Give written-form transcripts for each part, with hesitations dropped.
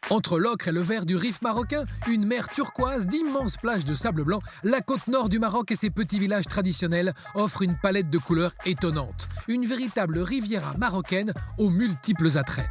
Entre l'ocre et le vert du Rif marocain, une mer turquoise, d'immenses plages de sable blanc, la côte nord du Maroc et ses petits villages traditionnels offrent une palette de couleurs étonnante. Une véritable riviera marocaine aux multiples attraits.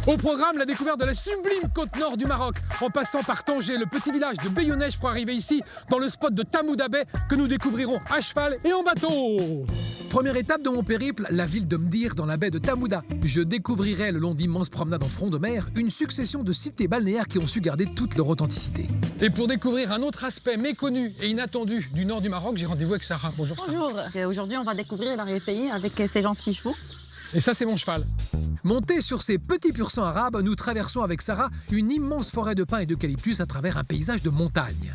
Au programme, la découverte de la sublime côte nord du Maroc, en passant par Tanger, le petit village de Beyounech pour arriver ici, dans le spot de Tamouda Bay, que nous découvrirons à cheval et en bateau. Première étape de mon périple, la ville de Mdir dans la baie de Tamouda. Je découvrirai le long d'immenses promenades en front de mer une succession de cités balnéaires qui ont su garder toute leur authenticité. Et pour découvrir un autre aspect méconnu et inattendu du nord du Maroc, j'ai rendez-vous avec Sarah. Bonjour Sarah. Bonjour. Et aujourd'hui, on va découvrir l'arrière-pays avec ces gentils chevaux. Et ça, c'est mon cheval. Montés sur ces petits pur-sang arabes, nous traversons avec Sarah une immense forêt de pins et d'eucalyptus à travers un paysage de montagne.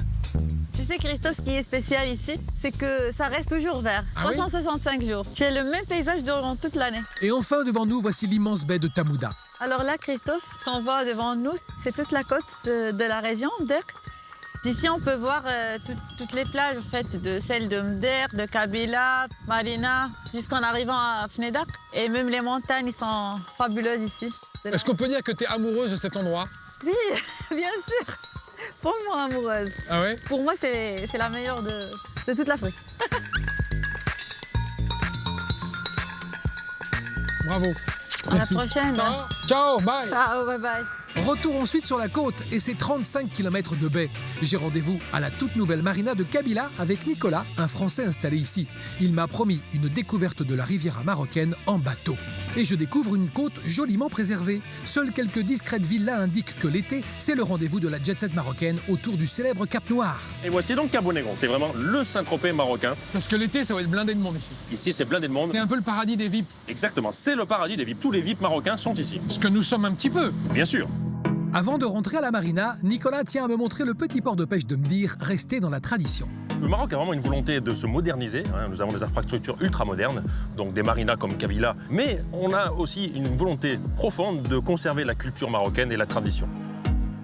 Tu sais, Christophe, ce qui est spécial ici, c'est que ça reste toujours vert. 365 jours. C'est le même paysage durant toute l'année. Et enfin, devant nous, voici l'immense baie de Tamouda. Alors là, Christophe, ce qu'on voit devant nous, c'est toute la côte de la région d'Er. D'ici, on peut voir toutes les plages, en fait, de celles de Mder, de Kabila, Marina, jusqu'en arrivant à Fnedak. Et même les montagnes, ils sont fabuleuses ici. Est-ce qu'on peut dire que tu es amoureuse de cet endroit? Oui, bien sûr. Pour moi, amoureuse. Ah ouais? Pour moi, c'est la meilleure de toute l'Afrique. Bravo. À la prochaine. Ciao. Ciao, bye. Ciao, bye bye. Retour ensuite sur la côte et ses 35 km de baie. J'ai rendez-vous à la toute nouvelle marina de Kabila avec Nicolas, un Français installé ici. Il m'a promis une découverte de la riviera marocaine en bateau. Et je découvre une côte joliment préservée. Seules quelques discrètes villas indiquent que l'été, c'est le rendez-vous de la jet-set marocaine autour du célèbre Cap Noir. Et voici donc Cabo Negro. C'est vraiment le Saint-Tropez marocain. Parce que l'été, ça va être blindé de monde ici. Ici, c'est blindé de monde. C'est un peu le paradis des VIP. Exactement, c'est le paradis des VIP. Tous les VIP marocains sont ici. Ce que nous sommes un petit peu. Bien sûr. Avant de rentrer à la marina, Nicolas tient à me montrer le petit port de pêche de Mdir, resté dans la tradition. Le Maroc a vraiment une volonté de se moderniser. Nous avons des infrastructures ultra modernes, donc des marinas comme Kabila. Mais on a aussi une volonté profonde de conserver la culture marocaine et la tradition.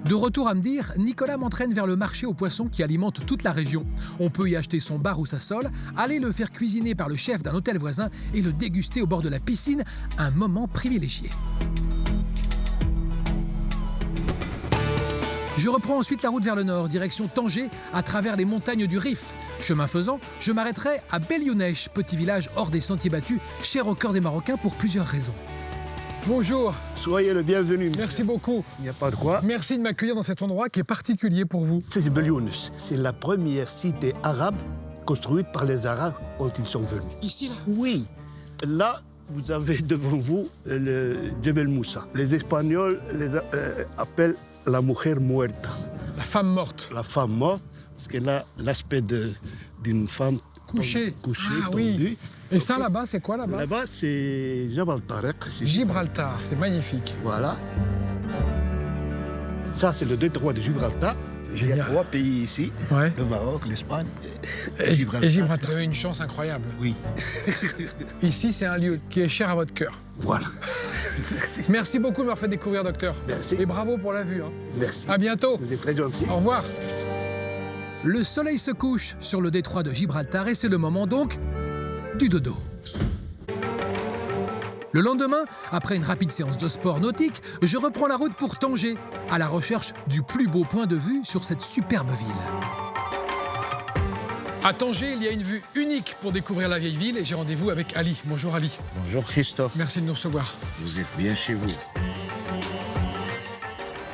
De retour à Mdir, Nicolas m'entraîne vers le marché aux poissons qui alimente toute la région. On peut y acheter son bar ou sa sole, aller le faire cuisiner par le chef d'un hôtel voisin et le déguster au bord de la piscine, un moment privilégié. Je reprends ensuite la route vers le nord, direction Tanger, à travers les montagnes du Rif. Chemin faisant, je m'arrêterai à Beyounech, petit village hors des sentiers battus, cher au cœur des Marocains pour plusieurs raisons. Bonjour. Soyez le bienvenu. Merci beaucoup. Il n'y a pas de quoi. Merci de m'accueillir dans cet endroit qui est particulier pour vous. C'est Beyounech. C'est la première cité arabe construite par les Arabes quand ils sont venus. Ici, là? Oui. Là, vous avez devant vous le Djebel Moussa. Les Espagnols les appellent la mujer muerta. La femme morte. La femme morte, parce qu'elle a l'aspect d'une femme couchée. Couchée, ah, tendue. Oui. Et ça, là-bas, c'est quoi, là-bas? Là-bas, c'est Jabal Tarek. Gibraltar, c'est magnifique. Voilà. Ça, c'est le détroit de Gibraltar. Il y a 3 pays ici, ouais. Le Maroc, l'Espagne et Gibraltar. Et Gibraltar, vous avez une chance incroyable. Oui. Ici, c'est un lieu qui est cher à votre cœur. Voilà. Merci. Merci beaucoup de m'avoir fait découvrir, docteur. Merci. Et bravo pour la vue. Hein. Merci. À bientôt. Vous êtes très gentil. Au revoir. Le soleil se couche sur le détroit de Gibraltar et c'est le moment donc du dodo. Le lendemain, après une rapide séance de sport nautique, je reprends la route pour Tanger, à la recherche du plus beau point de vue sur cette superbe ville. À Tanger, il y a une vue unique pour découvrir la vieille ville et j'ai rendez-vous avec Ali. Bonjour Ali. Bonjour Christophe. Merci de nous recevoir. Vous êtes bien chez vous.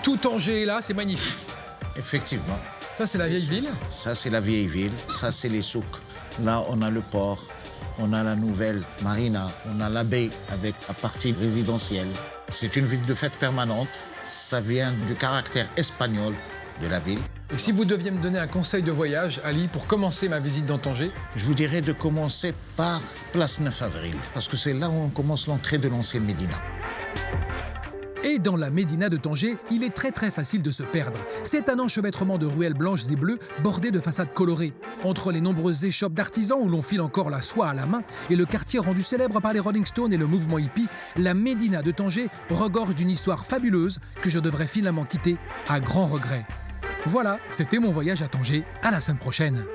Tout Tanger est là, c'est magnifique. Effectivement. Ça, c'est la vieille ville. Ça, c'est la vieille ville. Ça, c'est les souks. Là, on a le port. On a la nouvelle marina. On a la baie avec la partie résidentielle. C'est une ville de fête permanente. Ça vient du caractère espagnol de la ville. Et si vous deviez me donner un conseil de voyage, Ali, pour commencer ma visite dans Tanger? Je vous dirais de commencer par Place 9 Avril, parce que c'est là où on commence l'entrée de l'ancienne Médina. Et dans la Médina de Tanger, il est très facile de se perdre. C'est un enchevêtrement de ruelles blanches et bleues bordées de façades colorées. Entre les nombreuses échoppes d'artisans où l'on file encore la soie à la main et le quartier rendu célèbre par les Rolling Stones et le mouvement hippie, la Médina de Tanger regorge d'une histoire fabuleuse que je devrais finalement quitter à grand regret. Voilà, c'était mon voyage à Tanger. À la semaine prochaine.